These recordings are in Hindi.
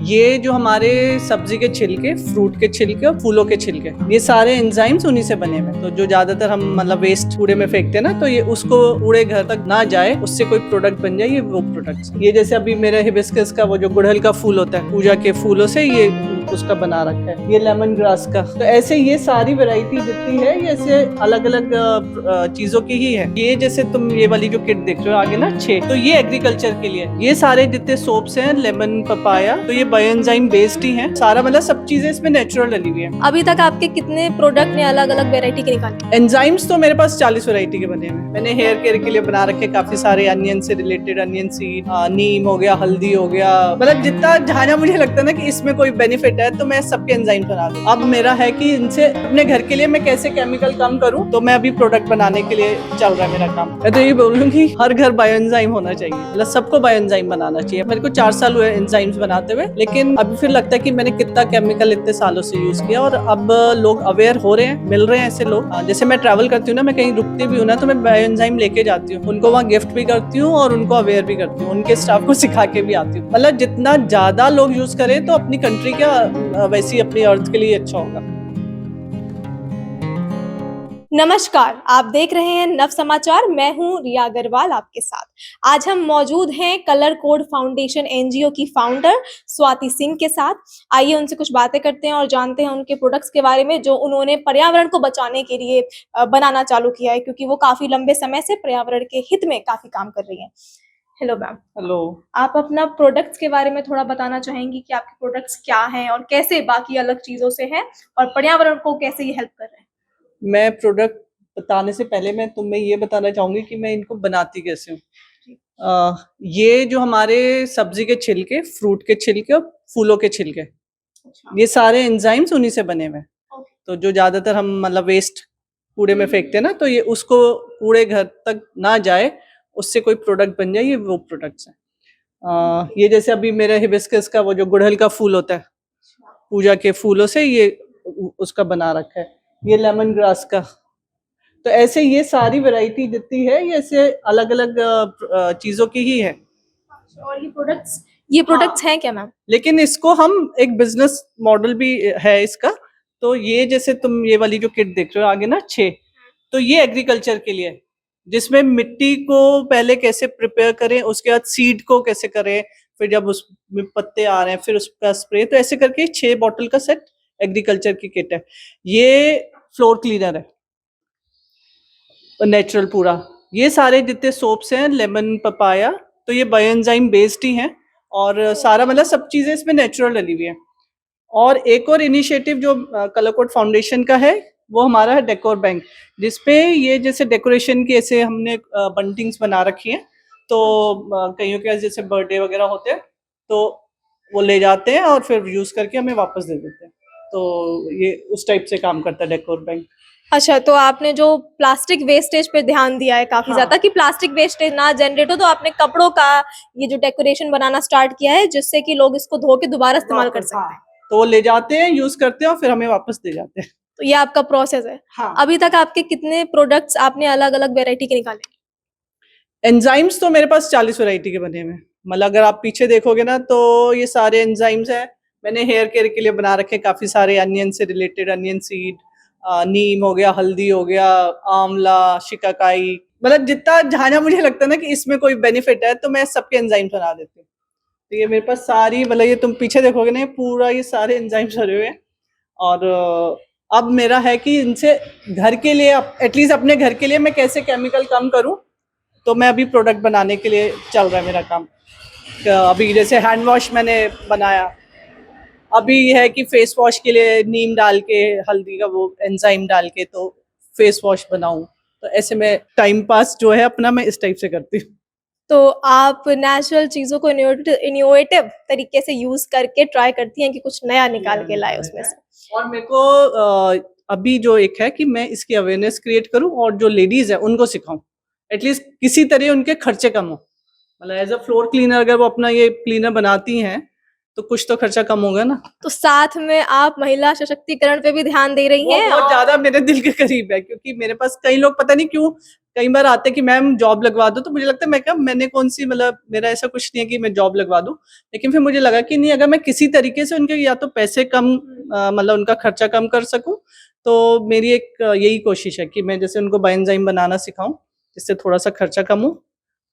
ये जो हमारे सब्जी के छिलके, फ्रूट के छिलके और फूलों के छिलके, ये सारे एंजाइम्स उन्हीं से बने हुए हैं। तो जो ज्यादातर हम मतलब वेस्ट कूड़े में फेंकते हैं ना, तो ये उसको कूड़े घर तक ना जाए, उससे कोई प्रोडक्ट बन जाए, ये वो प्रोडक्ट्स। ये जैसे अभी मेरे हिबिस्कस का वो जो गुड़हल का फूल होता है, पूजा के फूलों से ये उसका बना रखा है, ये लेमन ग्रास का। तो ऐसे ये सारी वैरायटी जितनी है, ये ऐसे अलग अलग चीजों की ही है। ये जैसे तुम ये वाली जो किट देख रहे हो आगे ना 6, तो ये एग्रीकल्चर के लिए। ये सारे जितने सोप्स हैं, लेमन, पपाया, तो ये बायोएंजाइम बेस्ड ही है सारा, मतलब सब चीजें इसमें नेचुरल डली हुई है। अभी तक आपके कितने प्रोडक्ट ने अलग अलग वेरायटी के निकाले? एंजाइम्स तो मेरे पास 40 वैरायटी के बने हैं। मैंने हेयर केयर के लिए बना रखे काफी सारे, अनियन से रिलेटेड, अनियन सीड, नीम हो गया, हल्दी हो गया, मतलब जितना जहाँ मुझे लगता है ना कि इसमें कोई बेनिफिट है, तो मैं सबके एंजाइम बना दूं। अब मेरा है कि इनसे अपने घर के लिए मैं कैसे केमिकल कम करूं, तो मैं अभी प्रोडक्ट बनाने के लिए चल रहा है मेरा काम। मैं तो ये बोलूंगी हर घर बायोएंजाइम होना चाहिए, मतलब सबको बायोएंजाइम बनाना चाहिए। मेरे को 4 साल हुए एंजाइम्स बनाते हुए, लेकिन अभी फिर लगता है कि मैंने कितना केमिकल इतने सालों से यूज किया, और अब लोग अवेयर हो रहे हैं, मिल रहे हैं ऐसे लोग। जैसे मैं ट्रैवल करती हूँ ना, मैं कहीं रुकती भी हूँ ना, तो मैं बायोएंजाइम लेके जाती हूँ, उनको वहाँ गिफ्ट भी करती हूँ और उनको अवेयर भी करती हूँ, उनके स्टाफ को सिखा के भी आती हूँ। मतलब जितना ज्यादा लोग यूज करें, तो अपनी कंट्री का वैसे ही अपनी अर्थ के लिए अच्छा होगा। नमस्कार, आप देख रहे हैं नव समाचार। मैं हूं रिया अग्रवाल आपके साथ। आज हम मौजूद हैं कलर कोड फाउंडेशन एनजीओ की फाउंडर स्वाति सिंह के साथ। आइए उनसे कुछ बातें करते हैं और जानते हैं उनके प्रोडक्ट्स के बारे में, जो उन्होंने पर्यावरण को बचाने के लिए बनाना चालू किया है, क्योंकि वो काफी लंबे समय से पर्यावरण के हित में काफी काम कर रही हैं। Hello ma'am. हेलो। आप अपना प्रोडक्ट्स के बारे में थोड़ा बताना चाहेंगी कि आपके प्रोडक्ट्स क्या हैं और कैसे बाकी अलग चीजों से हैं, और पर्यावरण को कैसे ये हेल्प कर रहे हैं? मैं प्रोडक्ट बताने से पहले मैं तुम्हें ये बताना चाहूंगी कि मैं इनको बनाती कैसे हूँ। ये जो हमारे सब्जी के छिलके, फ्रूट के छिलके और फूलों के छिलके, ये सारे एंजाइम्स उन्हीं से बने हुए हैं। तो जो ज्यादातर हम मतलब वेस्ट कूड़े में फेंकते हैं ना, तो ये उसको कूड़े घर तक ना जाए, उससे कोई प्रोडक्ट बन जाए, ये वो प्रोडक्ट्स हैं। ये जैसे अभी मेरे हिबिस्कस का वो जो गुड़हल का फूल होता है, पूजा के फूलों से ये उसका बना रखा है, ये लेमन ग्रास का। तो ऐसे ये सारी वैरायटी जितनी है, ये ऐसे अलग अलग चीजों की ही है। और ये प्रोडक्ट्स हैं क्या मैम? लेकिन इसको हम एक बिजनेस मॉडल भी है इसका। तो ये जैसे तुम ये वाली जो किट देख रहे हो आगे ना 6, तो ये एग्रीकल्चर के लिए है, जिसमें मिट्टी को पहले कैसे प्रिपेयर करें, उसके बाद सीड को कैसे करें, फिर जब उसमें पत्ते आ रहे हैं फिर उसका स्प्रे, तो ऐसे करके 6 बॉटल का सेट एग्रीकल्चर की किट है। ये फ्लोर क्लीनर है नेचुरल पूरा। ये सारे जितने सोप्स हैं, लेमन, पपाया, तो ये बायोएंजाइम बेस्ड ही हैं, और सारा मतलब सब चीजें इसमें नेचुरल डली हुई है। और एक और इनिशिएटिव जो कलर कोड फाउंडेशन का है, वो हमारा है डेकोर बैंक, जिसपे ये जैसे डेकोरेशन की ऐसे हमने बंटिंग्स बना रखी हैं। तो कईयों के जैसे बर्थडे वगैरह होते हैं, तो वो ले जाते हैं और फिर यूज करके हमें वापस दे देते हैं। तो ये उस टाइप से काम करता है डेकोर बैंक। अच्छा, तो आपने जो प्लास्टिक वेस्टेज पे ध्यान दिया है काफी ज्यादा, कि प्लास्टिक वेस्टेज ना जनरेट हो, तो आपने कपड़ों का ये जो डेकोरेशन बनाना स्टार्ट किया है, जिससे कि लोग इसको धो के दोबारा इस्तेमाल कर सकते हैं। तो वो ले जाते हैं, यूज करते हैं और फिर हमें वापस दे जाते हैं। तो ये आपका प्रोसेस है। हाँ। अभी तक आपके कितने प्रोडक्ट्स आपने अलग अलग वेरायटी के निकाले? एंजाइम्स तो मेरे पास 40 वैरायटी के बने हुए हैं। मतलब अगर आप पीछे देखोगे ना, तो ये सारे एंजाइम्स हैं। मैंने हेयर केयर के लिए बना रखे काफी सारे, अनियन से रिलेटेड, अनियन सीड, नीम हो गया, हल्दी हो गया, आंवला, शिकाकाई, मतलब जितना जहाँ मुझे लगता है ना कि इसमें कोई बेनिफिट है, तो मैं सबके एंजाइम्स बना देती हूँ। तो ये मेरे पास सारी, मतलब ये तुम पीछे देखोगे ना, ये पूरा ये सारे एंजाइम्स भरे हुए हैं। और अब मेरा है कि इनसे घर के लिए, एटलीस्ट अपने घर के लिए मैं कैसे केमिकल कम करूं, तो मैं अभी प्रोडक्ट बनाने के लिए चल रहा है मेरा काम। अभी जैसे हैंड वॉश मैंने बनाया, अभी है कि फेस वॉश के लिए नीम डाल के, हल्दी का वो एंजाइम डाल के, तो फेस वॉश बनाऊं। तो ऐसे में टाइम पास जो है अपना, मैं इस टाइप से करती हूँ। तो आप नेचुरल चीजों को इनोवेटिव तरीके से यूज करके ट्राई करती हैं कि कुछ नया निकाल के लाए उसमें से। और मेरे को अभी जो एक है कि मैं इसकी अवेयरनेस क्रिएट करूं, और जो लेडीज है उनको सिखाऊं, एटलीस्ट किसी तरह उनके खर्चे कम हो। मतलब एज अ फ्लोर क्लीनर, अगर वो अपना ये क्लीनर बनाती हैं, तो कुछ तो खर्चा कम होगा ना। तो साथ में आप महिला सशक्तिकरण पे भी ध्यान दे रही वो हैं। बहुत ज्यादा मेरे दिल के करीब है, क्योंकि मेरे पास कई लोग पता नहीं क्यों कई बार आते हैं कि मैम जॉब लगवा दो, तो मुझे लगता है मैं क्या मैंने कौन सी मतलब मेरा ऐसा कुछ नहीं है कि मैं जॉब लगवा दूं, लेकिन फिर मुझे लगा कि नहीं, अगर मैं किसी तरीके से उनके या तो पैसे कम मतलब उनका खर्चा कम कर सकूं, तो मेरी एक यही कोशिश है कि मैं जैसे उनको बायोएंजाइम बनाना सिखाऊं, जिससे थोड़ा सा खर्चा कम हो,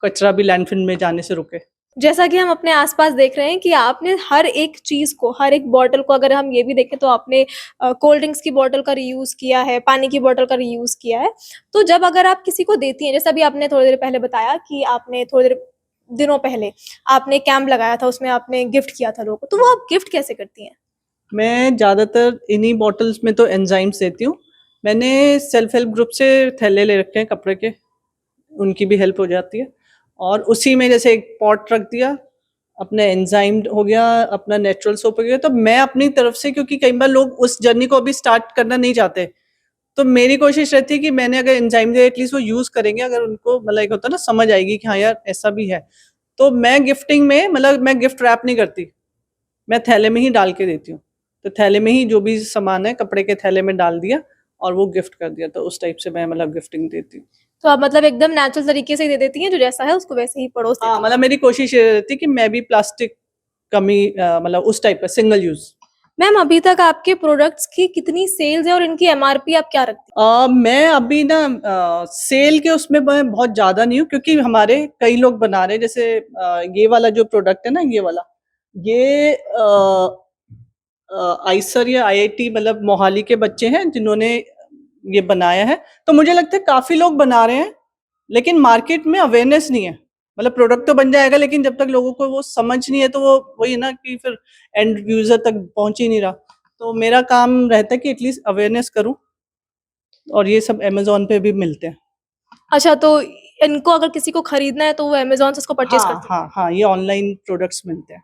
कचरा भी लैंडफिल में जाने से रुके। जैसा कि हम अपने आसपास देख रहे हैं कि आपने हर एक चीज को, हर एक बॉटल को, अगर हम ये भी देखें तो आपने कोल्ड ड्रिंक्स की बॉटल का रीयूज किया है, पानी की बॉटल का रीयूज किया है। तो जब अगर आप किसी को देती हैं, जैसा भी आपने थोड़ी देर पहले बताया कि आपने थोड़ी देर दिनों पहले आपने कैंप लगाया था, उसमें आपने गिफ्ट किया था लोगों को, तो वो आप गिफ्ट कैसे करती हैं? मैं ज़्यादातर इन्हीं बॉटल्स में तो एंजाइम्स देती हूँ। मैंने सेल्फ हेल्प ग्रुप से थैले ले रखे हैं कपड़े के, उनकी भी हेल्प हो जाती है। और उसी में जैसे एक पॉट रख दिया, अपना एंजाइम हो गया, अपना नेचुरल सोप हो गया। तो मैं अपनी तरफ से, क्योंकि कई बार लोग उस जर्नी को अभी स्टार्ट करना नहीं चाहते, तो मेरी कोशिश रहती है कि मैंने अगर एंजाइम दिया एटलीस्ट वो यूज़ करेंगे, अगर उनको मतलब एक होता है ना समझ आएगी कि हाँ यार ऐसा भी है। तो मैं गिफ्टिंग में मतलब मैं गिफ्ट रैप नहीं करती, मैं थैले में ही डाल के देती हूँ। तो थैले में ही जो भी सामान है कपड़े के थैले में डाल दिया और वो गिफ्ट कर दिया, तो उस टाइप से मैं मतलब गिफ्टिंग देती हूँ। तो आप मतलब एकदम नेचुरल तरीके से ही दे देती हैं, जो जैसा है उसको वैसे ही परोस देती हाँ, हैं। मतलब मेरी कोशिश ये रहती है कि मैं भी प्लास्टिक कमी मतलब उस टाइप का सिंगल यूज़। मैम, अभी तक आपके प्रोडक्ट्स की कितनी सेल्स है और इनकी एमआरपी आप क्या रखती मैं अभी ना सेल के उसमें मैं बहुत ज़्यादा नहीं हूँ, क्योंकि हमारे कई लोग बना रहे हैं। जैसे ये वाला जो प्रोडक्ट है ना, ये वाला, ये आइसर या आईआईटी मतलब मोहाली के बच्चे हैं जिन्होंने ये बनाया है। तो मुझे लगता है काफ़ी लोग बना रहे हैं, लेकिन मार्केट में अवेयरनेस नहीं है। मतलब प्रोडक्ट तो बन जाएगा, लेकिन जब तक लोगों को वो समझ नहीं है, तो वो वही है ना कि फिर एंड यूज़र तक पहुँच ही नहीं रहा। तो मेरा काम रहता है कि एटलीस्ट अवेयरनेस करूँ, और ये सब अमेज़न पे भी मिलते हैं। हैं? अच्छा, तो इनको अगर किसी को खरीदना है तो वो अमेज़न से इसको परचेज़ कर हाँ, सकते हैं। हाँ, हाँ, ये ऑनलाइन प्रोडक्ट्स मिलते हैं।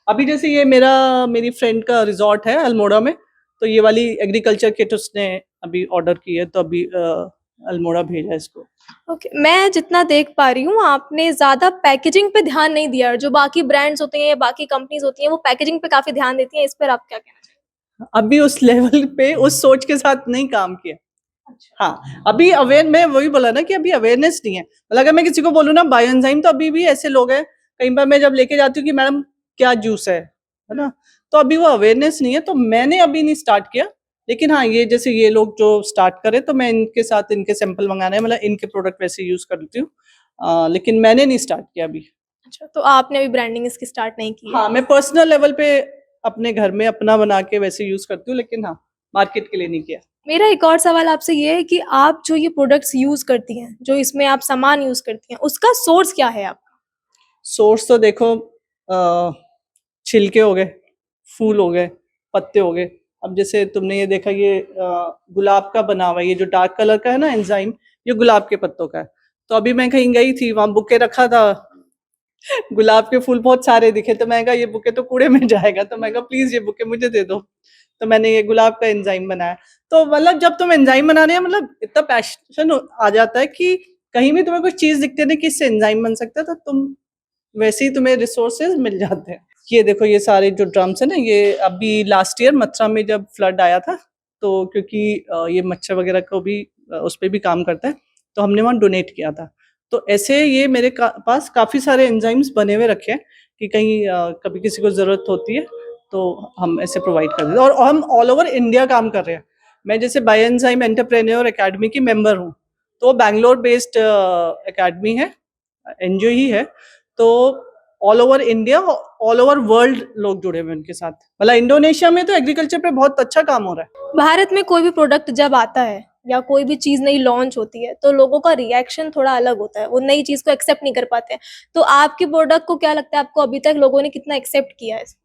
अभी जैसे ये मेरी फ्रेंड का रिज़ॉर्ट है अल्मोड़ा में, तो ये वाली एग्रीकल्चर किट उसने अभी ऑर्डर की है, तो अभी अल्मोड़ा भेजा है इसको। ओके, मैं जितना देख पा रही हूँ आपने ज़्यादा पैकेजिंग पे ध्यान नहीं दिया है। जो बाकी ब्रांड्स होते हैं या बाकी कंपनीज़ होती हैं वो पैकेजिंग पे काफ़ी ध्यान देती हैं। इस पर आप क्या कहना चाहेंगे? अभी उस लेवल पे उस सोच के साथ नहीं काम किया। अच्छा। हाँ, अभी मैं वही बोला ना कि अभी अवेयरनेस नहीं है। मतलब अगर मैं किसी को बोलूँ ना बायोएंजाइम, तो अभी भी ऐसे लोग हैं, कई बार मैं जब लेके जाती हूँ कि मैडम क्या जूस है ना? तो अभी वो अवेयरनेस नहीं है, तो मैंने अभी नहीं स्टार्ट किया। लेकिन हाँ, ये जैसे ये लोग जो स्टार्ट करें, तो मैं इनके साथ इनके सैंपल मंगाने हैं, मतलब इनके प्रोडक्ट वैसे यूज़ कर लेती हूँ। लेकिन मैंने नहीं स्टार्ट किया अभी। अच्छा, तो आपने अभी ब्रांडिंग इसकी स्टार्ट नहीं की है। हाँ, मैं पर्सनल लेवल पे अपने घर में अपना बना के वैसे यूज़ करती हूँ, लेकिन हाँ, मार्केट के लिए नहीं किया। मेरा एक और सवाल आपसे ये है कि आप जो ये प्रोडक्ट्स यूज़ करती हैं, जो इसमें आप सामान यूज़ करती हैं, उसका सोर्स क्या है आपका? सोर्स तो देखो, छिलके हो गए, फूल हो गए, पत्ते हो गए। अब जैसे तुमने ये देखा, ये गुलाब का बना हुआ है, ये जो डार्क कलर का है ना एंजाइम, ये गुलाब के पत्तों का है। तो अभी मैं कहीं गई थी, वहाँ बुके रखा था, गुलाब के फूल बहुत सारे दिखे, तो मैंने कहा ये बुके तो कूड़े में जाएगा, तो मैंने कहा प्लीज़ ये बुके मुझे दे दो। तो मैंने ये गुलाब का एंजाइम बनाया। तो मतलब जब तुम एंजाइम बना रहे हो, मतलब इतना पैशन आ जाता है कि कहीं भी तुम्हें कोई चीज़ दिखती है ना कि इससे एंजाइम बन सकता है, तो तुम वैसे ही तुम्हें रिसोर्सेज मिल जाते हैं। ये देखो, ये सारे जो ड्रम्स है ना, ये अभी लास्ट ईयर मथुरा में जब फ्लड आया था, तो क्योंकि ये मच्छर वगैरह को भी उस पे भी काम करता है, तो हमने वहाँ डोनेट किया था। तो ऐसे ये मेरे पास काफ़ी सारे एंजाइम्स बने हुए रखे हैं कि कहीं कभी किसी को ज़रूरत होती है, तो हम ऐसे प्रोवाइड कर देते हैं। और हम ऑल ओवर इंडिया काम कर रहे हैं। मैं जैसे बायोएंजाइम एंटरप्रेन्योर अकेडमी की मेंबर हूँ, तो बैंगलोर बेस्ड अकेडमी है, एनजीओ ही है। तो all over India, all over world लोग जुड़े हुए हैं उनके साथ। मतलब इंडोनेशिया में तो एग्रीकल्चर पे बहुत अच्छा काम हो रहा है। भारत में कोई भी प्रोडक्ट जब आता है या कोई भी चीज़ नई लॉन्च होती है, तो लोगों का रिएक्शन थोड़ा अलग होता है। वो नई चीज़ को एक्सेप्ट नहीं कर पाते हैं। तो आपके प्रोडक्ट को क्या लगता है, आपको अभी तक लोगों ने कितना एक्सेप्ट किया है इसको?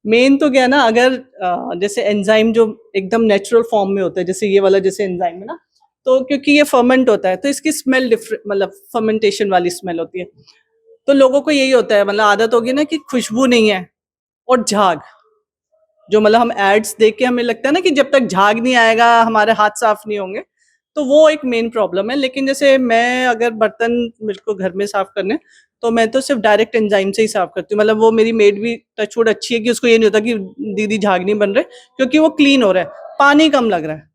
मेन तो क्या है ना, अगर जैसे एंजाइम जो एकदम नेचुरल फॉर्म में होता है, जैसे ये वाला जैसे एंजाइम है ना, तो क्योंकि ये फर्मेंट होता है, तो इसकी स्मेल डिफरेंट, मतलब फर्मेंटेशन वाली स्मेल होती है। तो लोगों को यही होता है, मतलब आदत होगी ना कि खुशबू नहीं है और झाग, जो मतलब हम एड्स देख के हमें लगता है ना कि जब तक झाग नहीं आएगा हमारे हाथ साफ नहीं होंगे। तो वो एक मेन प्रॉब्लम है। लेकिन जैसे मैं अगर बर्तन मेरे को घर में साफ करने, तो मैं तो सिर्फ डायरेक्ट एंजाइम से ही साफ करती हूँ। मतलब वो मेरी मेड भी टचवुड अच्छी है कि उसको ये नहीं होता कि दीदी झाग नहीं बन रहे, क्योंकि वो क्लीन हो रहा है, पानी कम लग रहा है।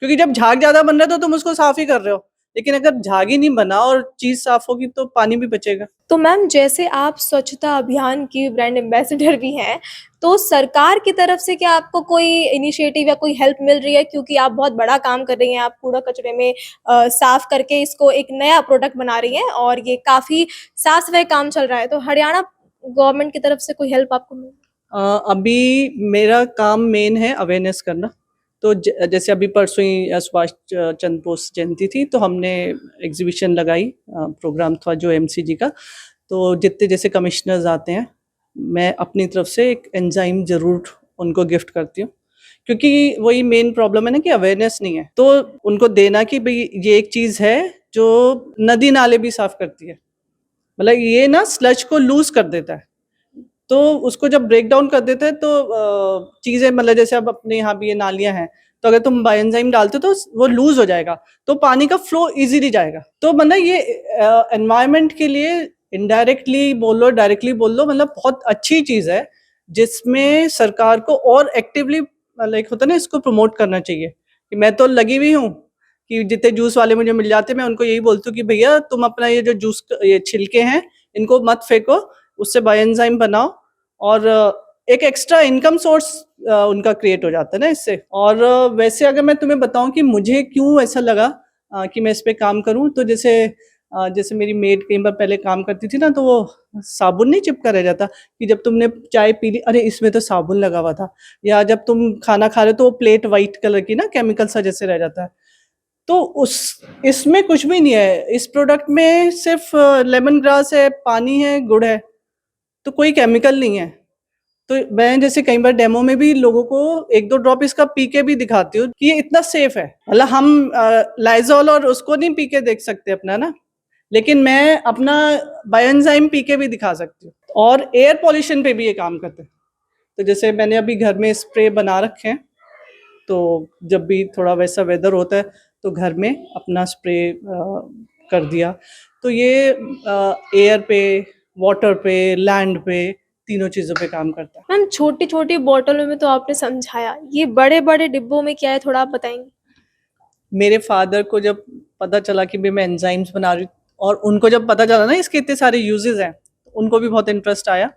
क्योंकि जब झाग ज्यादा बन रहा है तो तुम उसको साफ ही कर रहे हो, लेकिन अगर झाग ही नहीं बना और चीज साफ होगी तो पानी भी बचेगा। तो मैम, जैसे आप स्वच्छता अभियान की ब्रांड एम्बेसडर भी हैं, तो सरकार की तरफ से क्या आपको कोई इनिशिएटिव या कोई हेल्प मिल रही है? क्योंकि आप बहुत बड़ा काम कर रही हैं, आप कूड़ा कचरे में साफ करके इसको एक नया प्रोडक्ट बना रही हैं और ये काफी साफ सफाई काम चल रहा है, तो हरियाणा गवर्नमेंट की तरफ से कोई हेल्प आपको मिल? अभी मेरा काम मेन है अवेयरनेस करना। तो जैसे अभी परसों ही सुभाष चंद्र बोस जयंती थी, तो हमने एग्जीबिशन लगाई, प्रोग्राम था जो एमसीजी का। तो जितने जैसे कमिश्नर्स आते हैं, मैं अपनी तरफ से एक एंजाइम ज़रूर उनको गिफ्ट करती हूँ, क्योंकि वही मेन प्रॉब्लम है ना कि अवेयरनेस नहीं है। तो उनको देना कि भाई ये एक चीज़ है जो नदी नाले भी साफ करती है। मतलब ये ना स्लज को लूज कर देता है, तो उसको जब ब्रेक डाउन कर देते हैं तो चीज़ें, मतलब जैसे अब अपने यहाँ भी ये नालियाँ हैं, तो अगर तुम बायोएंजाइम डालते हो तो वो लूज हो जाएगा, तो पानी का फ्लो इजीली जाएगा। तो मतलब ये एनवायरनमेंट के लिए इनडायरेक्टली बोल लो, डायरेक्टली बोल लो, मतलब बहुत अच्छी चीज़ है, जिसमें सरकार को और एक्टिवली लाइक होता है ना, इसको प्रमोट करना चाहिए। कि मैं तो लगी हुई हूँ कि जितने जूस वाले मुझे मिल जाते, मैं उनको यही बोलती हूँ कि भैया तुम अपना ये जो जूस ये छिलके हैं इनको मत फेंको, उससे बायोएंजाइम बनाओ, और एक एक्स्ट्रा इनकम सोर्स उनका क्रिएट हो जाता है ना इससे। और वैसे अगर मैं तुम्हें बताऊं कि मुझे क्यों ऐसा लगा कि मैं इस पे काम करूं, तो जैसे मेरी मेड कई बार पहले काम करती थी ना, तो वो साबुन नहीं चिपका रह जाता कि जब तुमने चाय पी ली, अरे इसमें तो साबुन लगा हुआ था, या जब तुम खाना खा रहे हो तो वो प्लेट वाइट कलर की ना केमिकल सा जैसे रह जाता है। तो उस इसमें कुछ भी नहीं है, इस प्रोडक्ट में सिर्फ लेमन ग्रास है, पानी है, गुड़ है, तो कोई केमिकल नहीं है। तो मैं जैसे कई बार डेमो में भी लोगों को एक दो ड्रॉप इसका पी के भी दिखाती हूँ कि ये इतना सेफ है। मतलब हम लाइजॉल और उसको नहीं पी के देख सकते अपना ना, लेकिन मैं अपना बायोएंजाइम पी के भी दिखा सकती हूँ। और एयर पॉल्यूशन पे भी ये काम करते हैं। तो जैसे मैंने अभी घर में स्प्रे बना रखे हैं, तो जब भी थोड़ा वैसा वेदर होता है तो घर में अपना स्प्रे कर दिया। तो ये एयर पे, वाटर पे, लैंड पे, तीनों चीज़ों पे काम करता है। मैम, छोटी छोटी बोतलों में तो आपने समझाया, ये बड़े बड़े डिब्बों में क्या है, थोड़ा आप बताएंगे? मेरे फादर को जब पता चला कि भाई मैं एंजाइम्स बना रही हूँ, और उनको जब पता चला ना इसके इतने सारे यूजेस हैं, उनको भी बहुत इंटरेस्ट आया।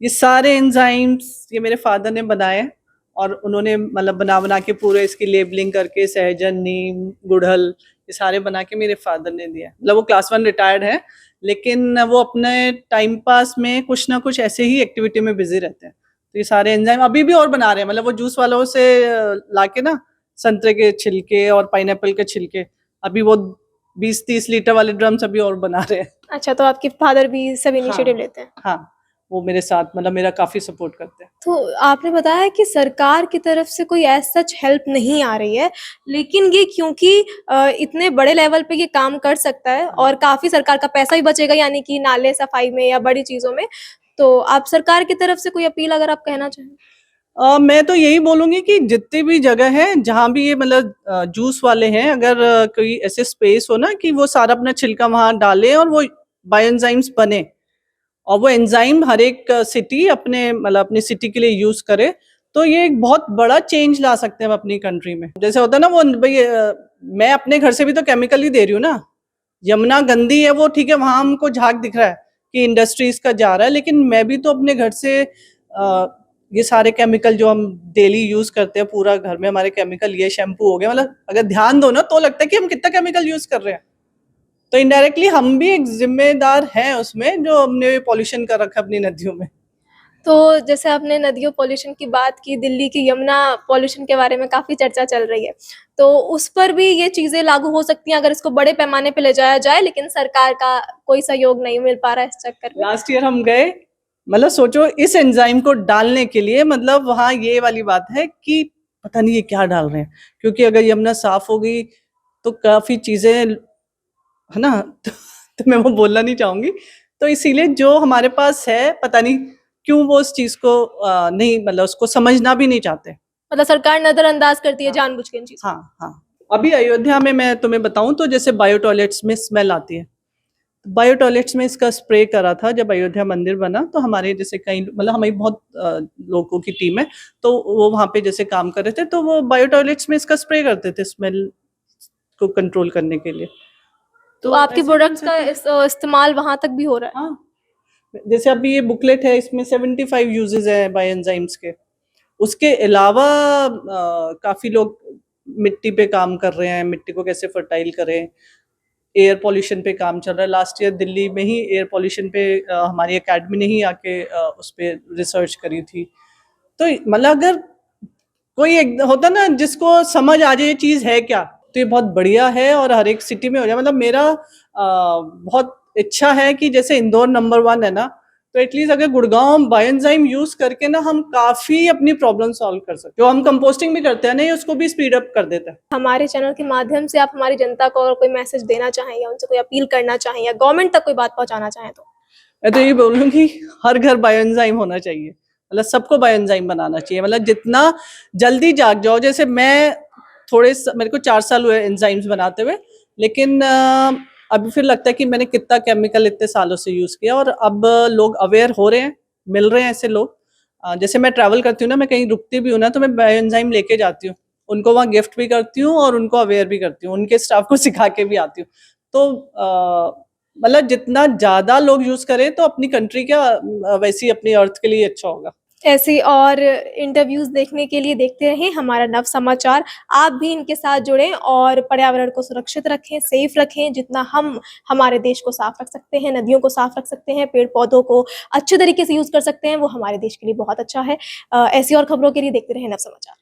ये सारे एंजाइम्स ये मेरे फादर ने बनाए, और उन्होंने मतलब बना के पूरे इसकी लेबलिंग करके सहजन, नीम, गुड़हल, ये सारे बना के मेरे फादर ने दिया। मतलब वो क्लास 1 रिटायर्ड है, लेकिन वो अपने टाइम पास में कुछ ना कुछ ऐसे ही एक्टिविटी में बिजी रहते हैं। तो ये सारे एंजाइम अभी भी और बना रहे हैं। मतलब वो जूस वालों से लाके ना संतरे के छिलके और पाइनएप्पल के छिलके, अभी वो 20-30 लीटर वाले ड्रम्स अभी और बना रहे हैं। अच्छा, तो आपके फादर भी सब इनिशिएटिव लेते हैं? हाँ, वो मेरे साथ मतलब मेरा काफी सपोर्ट करते हैं। तो आपने बताया कि सरकार की तरफ से कोई एज सच हेल्प नहीं आ रही है, लेकिन ये क्योंकि इतने बड़े लेवल पे ये काम कर सकता है और काफी सरकार का पैसा भी बचेगा, यानी कि नाले सफाई में या बड़ी चीजों में, तो आप सरकार की तरफ से कोई अपील अगर आप कहना चाहें? मैं तो यही बोलूँगी कि जितनी भी जगह है जहाँ भी ये मतलब जूस वाले हैं, अगर कोई ऐसे स्पेस हो ना कि वो सारा अपना छिलका वहाँ डालें और वो बायोएंजाइम्स बने, और वो एंजाइम हर एक सिटी अपने मतलब अपनी सिटी के लिए यूज़ करे, तो ये एक बहुत बड़ा चेंज ला सकते हैं हम अपनी कंट्री में। जैसे होता है ना वो भई मैं अपने घर से भी तो केमिकल ही दे रही हूँ ना। यमुना गंदी है वो ठीक है, वहाँ हमको झाग दिख रहा है कि इंडस्ट्रीज़ का जा रहा है, लेकिन मैं भी तो अपने घर से ये सारे केमिकल जो हम डेली यूज़ करते हैं, पूरा घर में हमारे केमिकल, ये शैम्पू हो गया, मतलब अगर ध्यान दो ना तो लगता है कि हम कितना केमिकल यूज़ कर रहे हैं। तो इनडायरेक्टली हम भी एक ज़िम्मेदार हैं उसमें, जो हमने पॉल्यूशन कर रखा है अपनी नदियों में। तो जैसे आपने नदियों पॉल्यूशन की बात की, दिल्ली की यमुना पॉल्यूशन के बारे में काफ़ी चर्चा चल रही है। तो उस पर भी ये चीज़ें लागू हो सकती हैं अगर इसको बड़े पैमाने पे ले जाया जाए, लेकिन सरकार का कोई सहयोग नहीं मिल पा रहा है इस चक्कर में। लास्ट ईयर हम गए, मतलब सोचो इस एंजाइम को डालने के लिए, मतलब वहाँ ये वाली बात है कि पता नहीं ये क्या डाल रहे हैं, क्योंकि अगर यमुना साफ हो गई तो काफ़ी चीज़ें है ना तो मैं वो बोलना नहीं चाहूँगी। तो इसीलिए जो हमारे पास है, पता नहीं क्यों वो उस चीज़ को नहीं, मतलब उसको समझना भी नहीं चाहते। मतलब सरकार नज़रअंदाज करती है हाँ, जानबूझ के इन चीज़ों को। हाँ, हाँ। अभी अयोध्या में मैं तुम्हें बताऊं तो जैसे बायो टॉयलेट्स में स्मेल आती है, बायो टॉयलेट्स में इसका स्प्रे करा था जब अयोध्या मंदिर बना। तो हमारे जैसे कई मतलब हमारी बहुत लोगों की टीम है, तो वो वहाँ पे जैसे काम कर रहे थे, तो वो बायो टॉयलेट्स में इसका स्प्रे करते थे स्मेल को कंट्रोल करने के लिए। तो आपके ऐसे प्रोडक्ट्स का concept इस्तेमाल वहां तक भी हो रहा है? हाँ, जैसे अभी ये बुकलेट है, इसमें 75 यूजेस है बायो एंजाइम्स के। उसके अलावा काफी लोग मिट्टी पे काम कर रहे हैं, मिट्टी को कैसे फर्टाइल करें। एयर पॉल्यूशन पे काम चल रहा है। लास्ट ईयर दिल्ली में ही एयर पॉल्यूशन पे हमारी एकेडमी ने ही आके उस पे रिसर्च करी थी। तो मतलब अगर कोई एक होता ना जिसको समझ आ जाए ये चीज है क्या, तो ये बहुत बढ़िया है और हर एक सिटी में हो जाए। मतलब मेरा बहुत इच्छा है कि जैसे इंदौर नंबर 1 है ना, तो एटलीस्ट अगर गुड़गांव बायोएंजाइम यूज करके ना हम काफी अपनी प्रॉब्लम सॉल्व कर सकते हैं। जो हम कंपोस्टिंग भी करते हैं ना, ये उसको भी स्पीड अप कर देता है। हमारे चैनल के माध्यम से आप हमारी जनता को और कोई मैसेज देना चाहें या उनसे कोई अपील करना चाहें या गवर्नमेंट तक कोई बात पहुंचाना चाहें तो? मैं तो ये बोलूंगी हर घर बायोएंजाइम होना चाहिए, मतलब सबको बायोएंजाइम बनाना चाहिए। मतलब जितना जल्दी जाग जाओ। जैसे मैं मेरे को 4 साल हुए एंजाइम्स बनाते हुए, लेकिन अभी फिर लगता है कि मैंने कितना केमिकल इतने सालों से यूज किया, और अब लोग अवेयर हो रहे हैं, मिल रहे हैं ऐसे लोग। जैसे मैं ट्रैवल करती हूँ ना, मैं कहीं रुकती भी हूँ ना, तो मैं बायोएंजाइम लेके जाती हूँ, उनको वहाँ गिफ्ट भी करती हूँ और उनको अवेयर भी करती हूँ, उनके स्टाफ को सिखा के भी आती हूँ। तो मतलब जितना ज्यादा लोग यूज करें तो अपनी कंट्री क्या वैसे ही अपनी अर्थ के लिए अच्छा होगा। ऐसे और इंटरव्यूज देखने के लिए देखते रहें हमारा नव समाचार। आप भी इनके साथ जुड़ें और पर्यावरण को सुरक्षित रखें, सेफ रखें। जितना हम हमारे देश को साफ रख सकते हैं, नदियों को साफ रख सकते हैं, पेड़ पौधों को अच्छे तरीके से यूज कर सकते हैं, वो हमारे देश के लिए बहुत अच्छा है। ऐसी और खबरों के लिए देखते रहें नव समाचार।